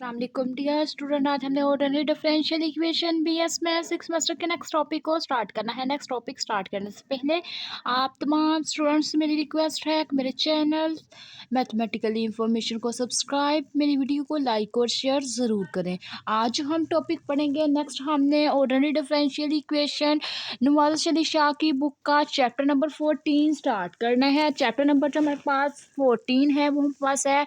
अस्सलाम dear student. आज हमने ऑर्डिनरी डिफरेंशियल इक्वेशन बीएस में 6 सेमेस्टर के नेक्स्ट टॉपिक को स्टार्ट करना है। नेक्स्ट टॉपिक स्टार्ट करने से पहले आप तमाम स्टूडेंट्स से मेरी रिक्वेस्ट है कि मेरे चैनल मैथमेटिकली इंफॉर्मेशन को सब्सक्राइब, मेरी वीडियो को लाइक और शेयर ज़रूर करें। आज जो हम टॉपिक पढ़ेंगे नेक्स्ट, हमने ऑर्डिनरी डिफरेंशियल इक्वेशन नवाज़ अली शाह की बुक का चैप्टर नंबर 14 स्टार्ट करना है। चैप्टर नंबर जो हमारे पास 14 है वो हमारे पास है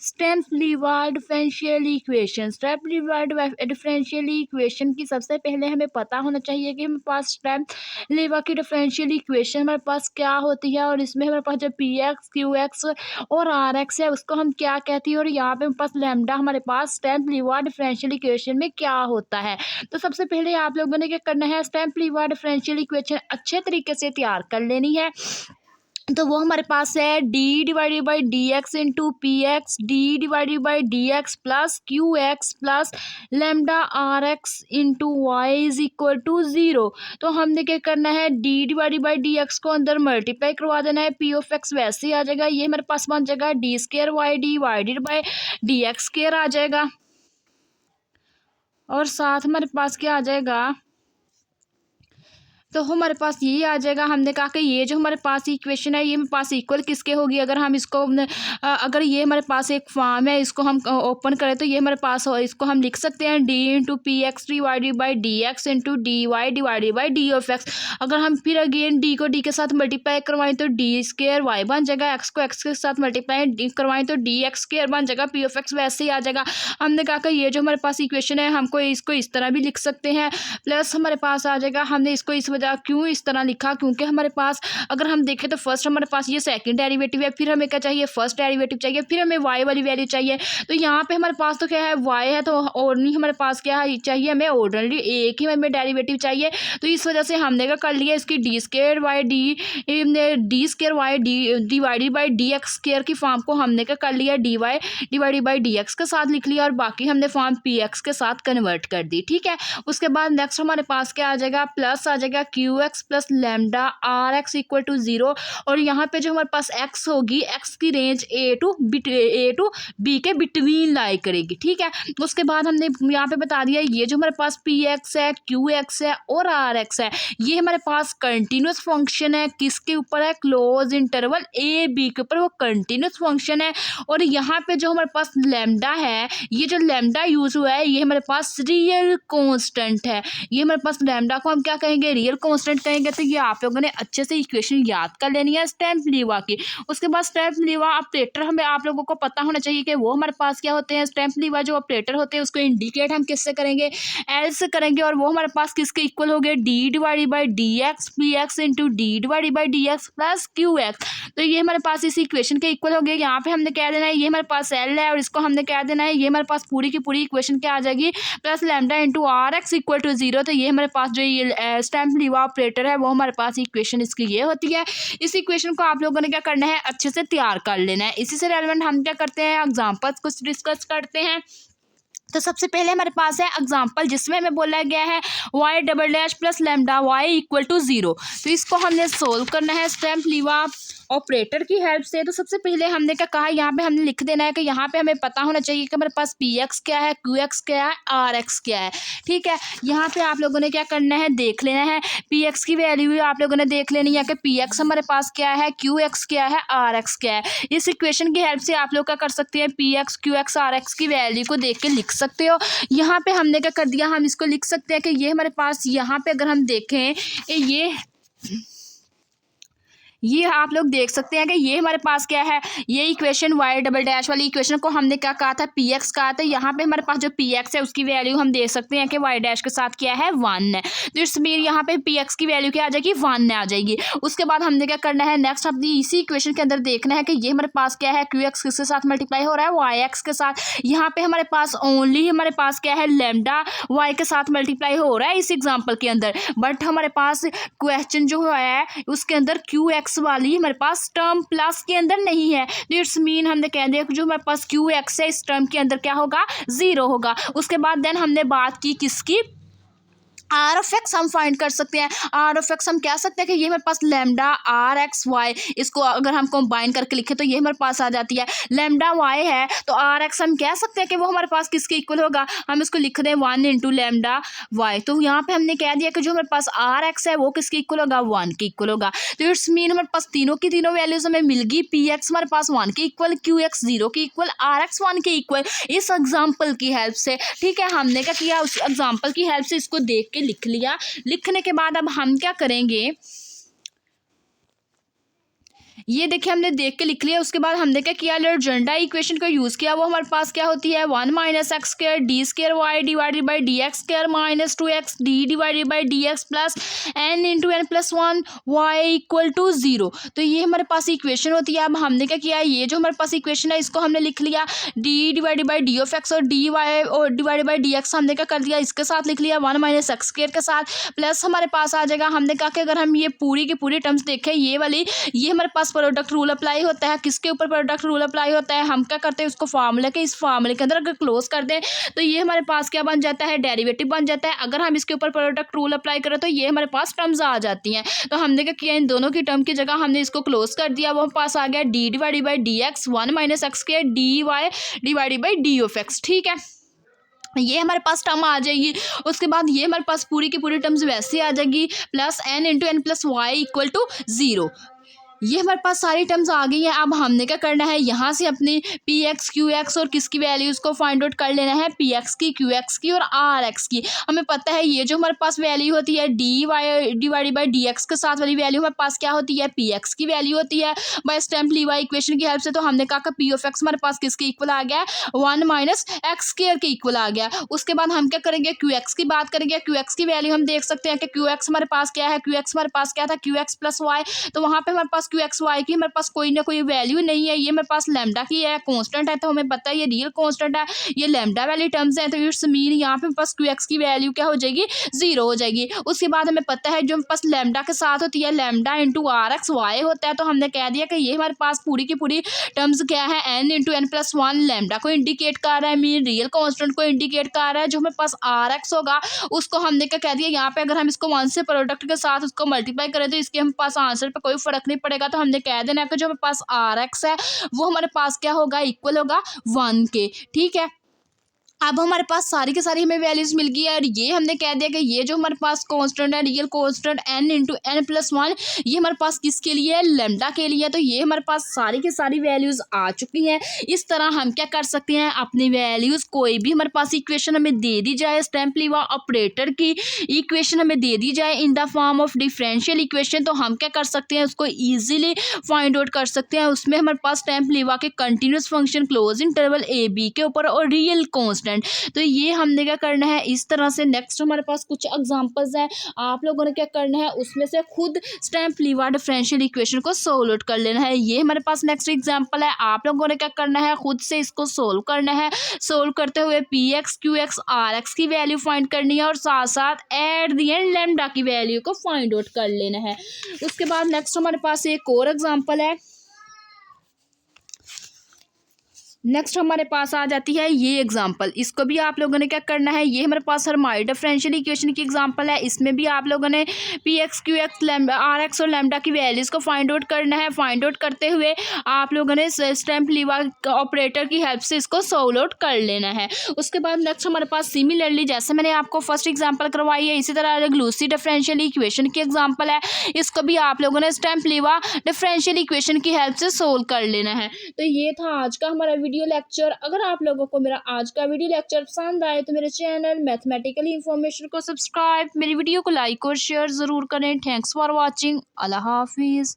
stamp leeward differential equation. Step leeward differential equation की सबसे पहले हमें पता होना चाहिए कि हमारे पास स्टेप लीवा की डिफरेंशियल इक्वेशन हमारे पास क्या होती है, और इसमें हमारे पास जो पी एक्स क्यू एक्स और आर एक्स है उसको हम क्या कहती है, और यहाँ पे हमारे पास लैम्डा हमारे पास स्टेप लीवार्ड डिफरेंशियल इक्वेशन में क्या होता है। तो सबसे पहले आप लोगों ने क्या करना है, स्टेप लीवार्ड डिफरेंशियल इक्वेशन अच्छे तरीके से तैयार कर लेनी है। तो वो हमारे पास है d divided by D x into p x, d divided by D x plus q x plus lambda r x into y is equal to 0। तो हमने क्या करना है, d divided by D x को अंदर मल्टीप्लाई करवा देना है, पी ऑफ एक्स वैसे ही आ जाएगा। ये हमारे पास बन जाएगा D square Y divided by D x square आ जाएगा, और साथ हमारे पास क्या आ जाएगा, तो हमारे पास यही आ जाएगा। हमने कहा कि ये जो हमारे पास इक्वेशन है ये हमारे पास इक्वल किसके होगी, अगर हम इसको अगर ये हमारे पास एक फॉर्म है, इसको हम ओपन करें तो ये हमारे पास हो, इसको हम लिख सकते हैं d into p x divided by D x into d y divided by d of x. अगर हम फिर अगेन डी को डी के साथ मल्टीप्लाई करवाएं तो डी स्केयर वाई बन जाएगा, एक्स को एक्स के साथ मल्टीप्लाई करवाएं तो डी एक्स स्केयर बन जाएगा, पी ऑफ एक्स वैसे ही आ जाएगा। हमने कहा कि ये जो हमारे पास इक्वेशन है हमको इसको इस तरह भी लिख सकते हैं, प्लस हमारे पास आ जाएगा, हमने इसको इस वजह क्यों इस तरह लिखा, क्योंकि हमारे पास अगर हम देखें तो फर्स्ट हमारे पास ये सेकंड डेरिवेटिव है, फिर हमें क्या चाहिए, फर्स्ट डेरिवेटिव चाहिए, फिर हमें वाई वाली वैल्यू चाहिए। तो यहाँ पे हमारे पास तो क्या है, वाई है, तो ऑर्डिनरी हमारे पास क्या है चाहिए, हमें ऑर्डिनरी एक ही हमें डेरिवेटिव चाहिए। तो इस वजह से हमने क्या कर लिया, इसकी d square y d square Y divided by D x square की फॉर्म को हमने क्या कर लिया, d y divided by D x के साथ लिख लिया, और बाकी हमने फॉर्म पी एक्स के साथ कन्वर्ट कर दी। ठीक है, उसके बाद नेक्स्ट हमारे पास क्या आ जाएगा, प्लस आ जाएगा q x plus lambda r x equal to 0। और यहाँ पे जो हमारे पास एक्स होगी, एक्स की रेंज ए टू बी के बिटवीन लाई करेगी। ठीक है, उसके बाद हमने यहाँ पे बता दिया ये जो हमारे पास पी एक्स है, क्यू एक्स है और आर एक्स है, ये हमारे पास कंटिन्यूस फंक्शन है। किसके ऊपर है, क्लोज इंटरवल ए बी के ऊपर वो कंटिन्यूस फंक्शन है। और यहाँ पे जो हमारे पास लेमडा है, ये जो लेमडा यूज हुआ है ये हमारे पास रियल कांस्टेंट है। ये हमारे पास लेमडा को हम क्या कहेंगे, रियल कांस्टेंट कहेंगे। तो ये आप लोगों ने अच्छे से इक्वेशन याद कर लेनी है स्टेम्प लीवा की। उसके बाद स्टेम्प लीवा ऑपरेटर हमें आप लोगों को पता होना चाहिए कि वो हमारे पास क्या होते हैं। स्टेम्प लीवा जो ऑपरेटर होते हैं उसको इंडिकेट हम किससे करेंगे, एल से करेंगे, और वो हमारे पास किसके इक्वल हो गए, D divided by D x P x into D divided by D x plus q x. तो ये हमारे पास इस इक्वेशन के इक्वल हो गए। यहाँ पे हमने कह देना है ये हमारे पास एल है, और इसको हमने कह देना है ये हमारे पास पूरी की पूरी इक्वेशन क्या आ जाएगी, plus lambda into r x equal to 0। तो ये हमारे पास जो ये स्टेम्प लीवा ऑपरेटर है वो हमारे पास इक्वेशन इसकी ये होती है। इस इक्वेशन को आप लोगों ने क्या करना है, अच्छे से तैयार कर लेना है। इसी से रेलेवेंट हम क्या करते हैं, एग्जांपल्स कुछ डिस्कस करते हैं। तो सबसे पहले हमारे पास है एग्जाम्पल जिसमें हमें बोला गया है y double dash plus lambda y equal to 0। तो इसको हमने सोल्व करना है स्टेम्प लीवा ऑपरेटर की हेल्प से। तो सबसे पहले हमने क्या कहा, यहाँ पे हमने लिख देना है कि यहाँ पे हमें पता होना चाहिए कि हमारे पास पी एक्स क्या है, क्यू एक्स क्या है, आर एक्स क्या है। ठीक है, यहाँ पे आप लोगों ने क्या करना है, देख लेना है पी एक्स की वैल्यू आप लोगों ने देख लेनी है कि पी एक्स हमारे पास क्या है, क्यू एक्स क्या है, आर एक्स क्या है। इस इक्वेशन की हेल्प से आप लोग क्या कर सकते हैं, p x q x r x की वैल्यू को देख के लिख सकते हो। यहाँ पे हमने क्या कर दिया, हम इसको लिख सकते हैं कि ये हमारे पास यहाँ पे अगर हम देखें ये आप लोग देख सकते हैं कि ये हमारे पास क्या है, ये इक्वेशन वाई डबल डैश वाली इक्वेशन को हमने क्या कहा था, पी एक्स कहा था। यहाँ पे हमारे पास जो पी एक्स है उसकी वैल्यू हम दे सकते हैं कि वाई डैश के साथ क्या है, 1 है। तो इस मीन यहाँ पे पी एक्स की वैल्यू क्या आ जाएगी, 1 आ जाएगी। उसके बाद हमने क्या करना है, नेक्स्ट अपनी इसी इक्वेशन के अंदर देखना है कि ये हमारे पास क्या है, क्यू एक्स किसके साथ मल्टीप्लाई हो रहा है, वाई एक्स के साथ। यहाँ पे हमारे पास ओनली हमारे पास क्या है, लेमडा वाई के साथ मल्टीप्लाई हो रहा है इस एग्जाम्पल के अंदर, बट हमारे पास क्वेश्चन जो है उसके अंदर क्यू एक्स वाली हमारे पास टर्म प्लस के अंदर नहीं है। तो इट्स मीन हमने कह दिया कि जो हमारे पास क्यू एक्स है इस टर्म के अंदर क्या होगा, 0 होगा। उसके बाद देन हमने बात की किसकी, आर ऑफ एक्स हम फाइंड कर सकते हैं। आर ऑफ एक्स हम कह सकते हैं कि ये हमारे पास लैम्डा आर एक्स वाई, इसको अगर हम कंबाइन करके लिखें तो ये हमारे पास आ जाती है। लैम्डा वाई है तो आर एक्स हम कह सकते हैं कि वो हमारे पास किसके इक्वल होगा, हम इसको लिख दें 1 इंटू लैम्डा वाई। तो यहाँ पे हमने कह दिया कि जो हमारे पास आर एक्स है वो किसके इक्वल होगा, 1 के इक्वल होगा। तो इट्स मीन हमारे पास तीनों की तीनों वैल्यूज हमें मिल गई। पी एक्स हमारे पास 1 के इक्वल, क्यू एक्स 0 के इक्वल, आर एक्स 1 के इक्वल, इस एग्जाम्पल की हेल्प से। ठीक है, हमने क्या किया, उस एग्जाम्पल की हेल्प से इसको देख के लिख लिया। लिखने के बाद अब हम क्या करेंगे, ये देखिए हमने देख के लिख लिया। उसके बाद हमने क्या किया, लेजेंडा इक्वेशन का यूज़ किया। वो हमारे पास क्या होती है, 1 minus x square d square y divided by D x square minus 2x d divided by D x plus n into n plus 1 y equal to 0। तो ये हमारे पास इक्वेशन होती है। अब हमने क्या किया, ये जो हमारे पास इक्वेशन है इसको हमने लिख लिया D divided by d of x और डी वाई और डिवाइडेड बाई डी एक्स हमने क्या कर दिया, इसके साथ लिख लिया 1 माइनस एक्स स्क्वायर के साथ, प्लस हमारे पास आ जाएगा। हमने कहा कि अगर हम ये पूरी की पूरी टर्म्स देखें, ये वाली, ये हमारे पास प्रोडक्ट रूल अप्लाई होता है। किसके ऊपर प्रोडक्ट रूल अप्लाई होता है, हम क्या करते हैं, उसको फार्मूले के, इस फार्मूले के अंदर अगर क्लोज कर दें तो ये हमारे पास क्या बन जाता है, डेरिवेटिव बन जाता है। अगर हम इसके ऊपर प्रोडक्ट रूल अप्लाई करें तो ये हमारे पास टर्म्स आ जाती हैं। तो हमने क्या किया, इन दोनों की टर्म की जगह हमने इसको क्लोज कर दिया। वो पास आ गया d divided by D x 1 minus x square d y divided by d of x. ठीक है, ये हमारे पास टर्म आ जाएगी। उसके बाद ये हमारे पास पूरी की पूरी टर्म्स वैसे आ जाएगी, plus n into n plus y equal to 0। ये हमारे पास सारी टर्म्स आ गई हैं। अब हमने क्या करना है, यहाँ से अपनी पी एक्स क्यू एक्स और किसकी वैल्यूज़ को फाइंड आउट कर लेना है, पी एक्स की, क्यू एक्स की और आर एक्स की। हमें पता है ये जो हमारे पास वैल्यू होती है d y divided by D x के साथ वाली वैल्यू हमारे पास क्या होती है, पी एक्स की वैल्यू होती है। बाय स्टैम्प-लीवाई इक्वेशन की हेल्प से तो हमने कहा कि पी ऑफ एक्स हमारे पास किसके इक्वल आ गया, 1 माइनस एक्स स्क्वायर के इक्वल आ गया। उसके बाद हम क्या करेंगे, क्यू एक्स की बात करेंगे। क्यू एक्स की वैल्यू हम देख सकते हैं कि क्यू एक्स हमारे पास क्या है, क्यू एक्स हमारे पास क्या था, क्यू एक्स प्लस वाई। तो वहाँ पे हमारे पास क्यू एक्स वाई की पास कोई ना कोई वैल्यू नहीं है, ये मेरे पास लैम्डा की है, कांस्टेंट है, तो हमें पता है ये रियल कांस्टेंट है, ये लैम्डा वाली टर्म्स हैं। तो इट्स मीन यहाँ पे मेरे पास क्यू एक्स की वैल्यू क्या हो जाएगी, 0 हो जाएगी। उसके बाद हमें पता है जो मेरे पास लैम्डा के साथ होती है lambda into r x y होता है। तो हमने कह दिया कि ये हमारे पास पूरी की पूरी टर्म्स क्या है, n into n plus 1 lambda को इंडिकेट कर रहा है, मीन रियल कांस्टेंट को इंडिकेट कर रहा है। जो हमारे पास आर एक्स होगा उसको हमने क्या कह दिया, यहाँ पे अगर हम इसको 1 से प्रोडक्ट के साथ उसको मल्टीप्लाई करें तो इसके हम पास आंसर पे कोई फर्क नहीं पड़ेगा। तो हमने कह देना है कि जो हमारे पास आर एक्स है वो हमारे पास क्या होगा, इक्वल होगा 1 के। ठीक है, अब हमारे पास सारी की सारी हमें वैल्यूज मिल गई है। और ये हमने कह दिया कि ये जो हमारे पास कांस्टेंट है, real constant n into n plus 1, ये हमारे पास किसके लिए है, लैम्डा के लिए। तो ये हमारे पास सारी की सारी वैल्यूज आ चुकी हैं। इस तरह हम क्या कर सकते हैं, अपनी वैल्यूज, कोई भी हमारे पास इक्वेशन हमें दे दी जाए, स्टैम्प-लीवा ऑपरेटर की इक्वेशन हमें दे दी जाए in the form of differential equation, तो हम क्या कर सकते हैं, उसको ईजिली फाइंड आउट कर सकते हैं। उसमें हमारे पास स्टैम्प-लीवा के continuous function close interval a b के ऊपर और रियल कांस्टेंट। तो ये हमने क्या करना है, इस तरह से। नेक्स्ट हमारे पास कुछ एग्जांपल्स हैं, आप लोगों ने क्या करना है, उसमें से खुद स्टैम्प-लीवा डिफरेंशियल इक्वेशन को सोल्व आउट कर लेना है। ये हमारे पास नेक्स्ट एग्जांपल है, आप लोगों ने क्या करना है, खुद से इसको सोल्व करना है। सोल्व करते हुए p x q x r x की वैल्यू फाइंड करनी है और साथ साथ एट द एंड लैम्डा की वैल्यू को फाइंड आउट कर लेना है। उसके बाद नेक्स्ट हमारे पास एक और एग्जाम्पल है। नेक्स्ट हमारे पास आ जाती है ये एग्जांपल, इसको भी आप लोगों ने क्या करना है, ये हमारे पास हरमाइट डिफरेंशियल इक्वेशन की एग्जांपल है। इसमें भी आप लोगों ने p x q x r x और लैम्डा की वैल्यूज़ को फाइंड आउट करना है। फाइंड आउट करते हुए आप लोगों ने स्टैम्प-लीवा ऑपरेटर की हेल्प से इसको सोल्व आउट कर लेना है। उसके बाद नेक्स्ट हमारे पास सिमिलरली, जैसे मैंने आपको फर्स्ट एग्जाम्पल करवाई है, इसी तरह ग्लूसी डिफरेंशियल इक्वेशन की एग्जाम्पल है, इसको भी आप लोगों ने स्टैम्प-लीवा डिफरेंशियल इक्वेशन की हेल्प से सोल्व कर लेना है। तो ये था आज का हमारा वीडियो लेक्चर। अगर आप लोगों को मेरा आज का वीडियो लेक्चर पसंद आए तो मेरे चैनल मैथमेटिकल इंफॉर्मेशन को सब्सक्राइब, मेरी वीडियो को लाइक और शेयर ज़रूर करें। Thanks for watching. अल्लाह हाफिज़।